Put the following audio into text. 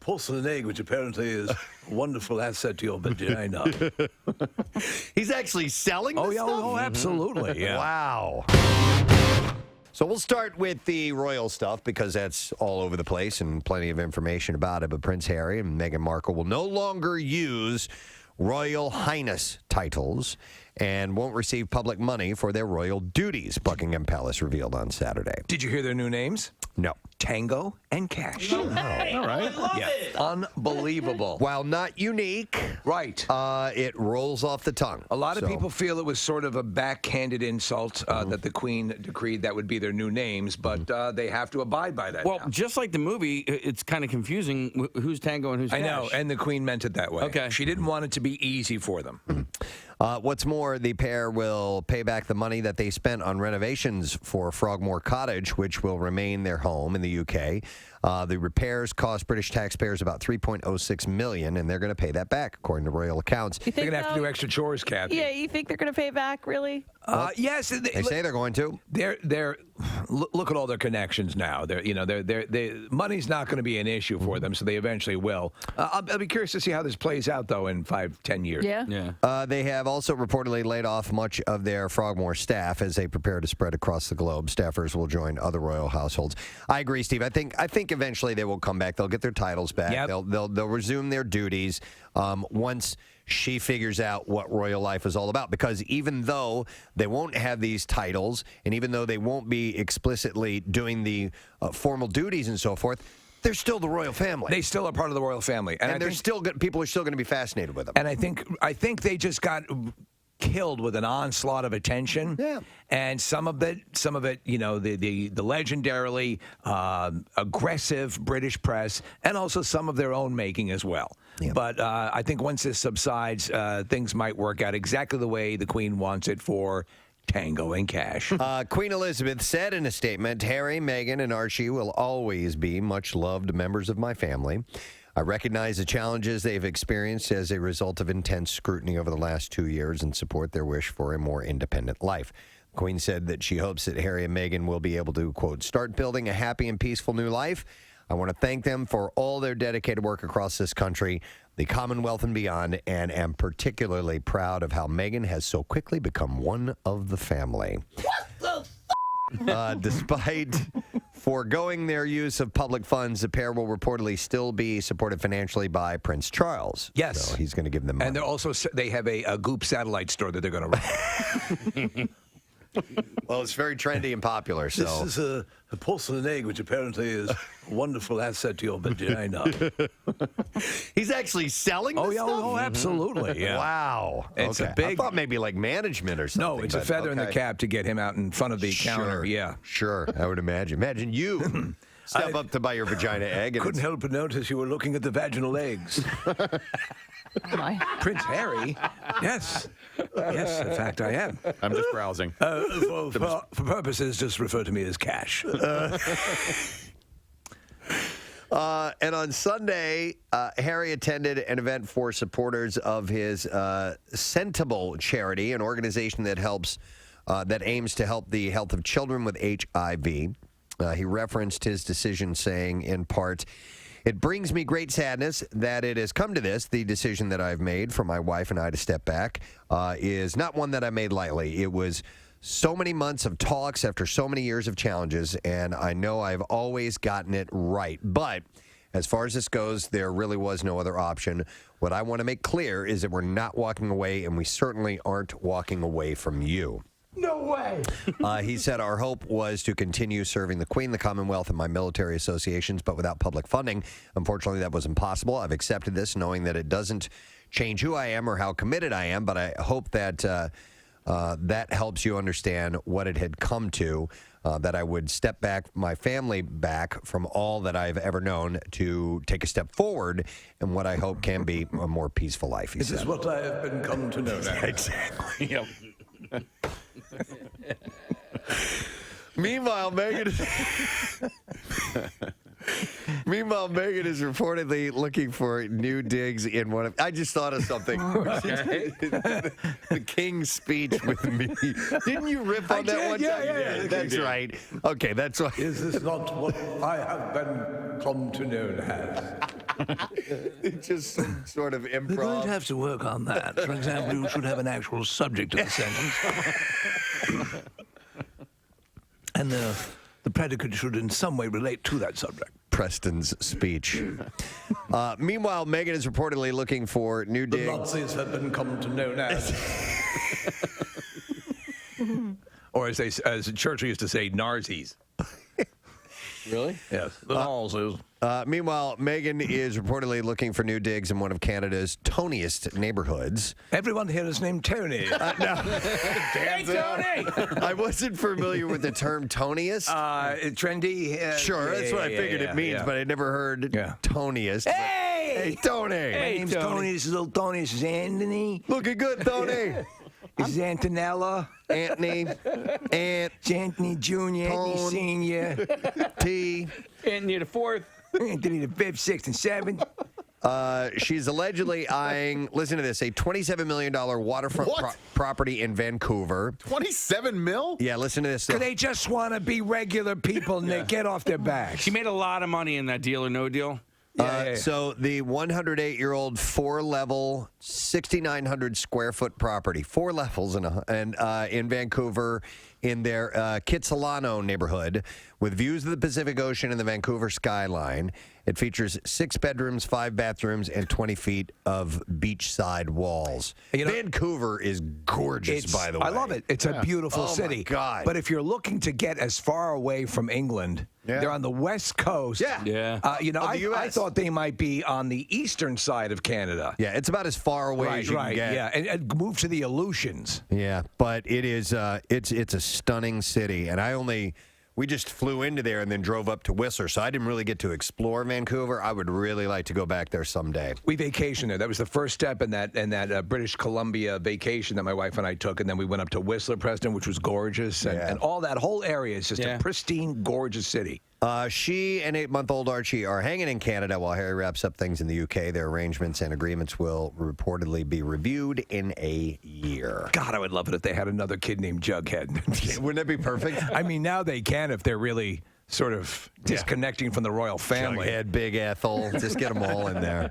porcelain egg, which apparently is a wonderful asset to your vagina. He's actually selling this stuff? Oh, absolutely, yeah. Wow. So we'll start with the royal stuff because that's all over the place and plenty of information about it. But Prince Harry and Meghan Markle will no longer use Royal Highness titles and won't receive public money for their royal duties, Buckingham Palace revealed on Saturday. Did you hear their new names? No. Tango and Cash. All right. Yeah. Unbelievable. While not unique, Right. it rolls off the tongue. A lot of people feel it was sort of a backhanded insult that the Queen decreed that would be their new names, but they have to abide by that. Well, now. just like the movie, it's kind of confusing who's Tango and who's I Cash. know, and the Queen meant it that way. Okay. She didn't want it to be easy for them. What's more, the pair will pay back the money that they spent on renovations for Frogmore Cottage, which will remain their home in the UK. The repairs cost British taxpayers about $3.06 million, and they're going to pay that back, according to royal accounts. They're going to have to do extra chores, Kathy. Yeah, you think they're going to pay back, really? Yes, They say they're going to. They're look at all their connections now. Money's not going to be an issue for them, so they eventually will. I'll be curious to see how this plays out, though, in 5-10 years. Yeah. They have also reportedly laid off much of their Frogmore staff as they prepare to spread across the globe. Staffers will join other royal households. I agree, Steve. I think eventually they will come back. They'll get their titles back. Yep. They'll resume their duties once she figures out what royal life is all about. Because even though they won't have these titles, and even though they won't be explicitly doing the formal duties and so forth, they're still the royal family. They still are part of the royal family, and they're still good. People are still going to be fascinated with them. And I think they just got killed with an onslaught of attention. Yeah. And some of it, the legendarily aggressive British press, and also some of their own making as well. Yeah. But I think once this subsides, things might work out exactly the way the Queen wants it for Tango and Cash. Queen Elizabeth said in a statement, Harry, Meghan, and Archie will always be much loved members of my family. I recognize the challenges they've experienced as a result of intense scrutiny over the last 2 years and support their wish for a more independent life. The Queen said that she hopes that Harry and Meghan will be able to, quote, start building a happy and peaceful new life. I want to thank them for all their dedicated work across this country, the Commonwealth and beyond, and am particularly proud of how Meghan has so quickly become one of the family. What the Despite foregoing their use of public funds, the pair will reportedly still be supported financially by Prince Charles. Yes. So he's going to give them money. And they have a Goop satellite store that they're going to run. Well, it's very trendy and popular. So This is a porcelain egg, which apparently is a wonderful asset to your vagina. he's actually selling this stuff? Oh, absolutely. Yeah. Wow. It's okay. a big. I thought maybe like management or something. No, it's a feather in the cap to get him out in front of the counter. Yeah. Sure. I would imagine. Imagine you step up to buy your vagina egg. And Couldn't help but notice you were looking at the vaginal eggs. Oh, my. Prince Harry? Yes. Yes, in fact, I am. I'm just browsing. For purposes, just refer to me as Cash. And on Sunday, Harry attended an event for supporters of his Sentable charity, an organization that aims to help the health of children with HIV. He referenced his decision, saying, in part, "It brings me great sadness that it has come to this. The decision that I've made for my wife and I to step back is not one that I made lightly. It was so many months of talks after so many years of challenges, and I know I've always gotten it right. But as far as this goes, there really was no other option. What I want to make clear is that we're not walking away, and we certainly aren't walking away from you." No way. He said, "Our hope was to continue serving the Queen, the Commonwealth, and my military associations, but without public funding. Unfortunately, that was impossible. I've accepted this, knowing that it doesn't change who I am or how committed I am, but I hope that that helps you understand what it had come to, that I would step back, my family back from all that I've ever known to take a step forward in what I hope can be a more peaceful life," he This said. is what I have been come to know now. Exactly. Yep. Meanwhile, Meghan is reportedly looking for new digs in one of. I just thought of something. The King's speech with me. Didn't you riff on that one time? Yeah, That's right. Okay, that's why. Is this not what I have been come to know as? Just some sort of We're going to improv. have to work on that. For example, you should have an actual subject to the sentence. And the predicate should in some way relate to that subject. Preston's speech. Meanwhile, Meghan is reportedly looking for new The digs. Nazis have been come to know as. Or as Churchill used to say, Narzies. Really? Yes, the Nazis. Meanwhile, Meghan is reportedly looking for new digs in one of Canada's toniest neighborhoods. Everyone here is named Tony. Hey, Tony! I wasn't familiar with the term toniest. Trendy. Sure, that's what I figured it means, but I never heard toniest. Hey, Tony! My name's Tony. This is little Tony. This is Anthony. Looking good, Tony. This is Antonella. Anthony, It's Anthony Jr., Anthony Tone. Senior, T. Anthony the fourth. Anthony the 5th, 6th, and 7th. She's allegedly eyeing, listen to this, a $27 million waterfront What? property in Vancouver. 27 mil? Yeah, listen to this. They just want to be regular people and they get off their backs. She made a lot of money in that Deal or No Deal. So the 108-year-old four-level, 6,900 square foot property, 4 levels in Vancouver, in their Kitsilano neighborhood, with views of the Pacific Ocean and the Vancouver skyline. It features 6 bedrooms, 5 bathrooms, and 20 feet of beachside walls. You know, Vancouver is gorgeous, by the way. I love it. It's a beautiful Oh, my city. God. But if you're looking to get as far away from England, they're on the west coast. Yeah. Of the I US. thought they might be on the eastern side of Canada. Yeah, it's about as far away as you can get. Yeah, and move to the Aleutians. Yeah, but it is it's a stunning city, and we just flew into there and then drove up to Whistler, so I didn't really get to explore Vancouver. I would really like to go back there someday. We vacationed there. That was the first step in that British Columbia vacation that my wife and I took, and then we went up to Whistler, Preston, which was gorgeous, and all that whole area is just a pristine, gorgeous city. She and 8-month-old Archie are hanging in Canada while Harry wraps up things in the UK. Their arrangements and agreements will reportedly be reviewed in a year. God, I would love it if they had another kid named Jughead. Wouldn't that be perfect? I mean, now they can if they're really sort of disconnecting from the royal family. Jughead, Big Ethel, just get them all in there.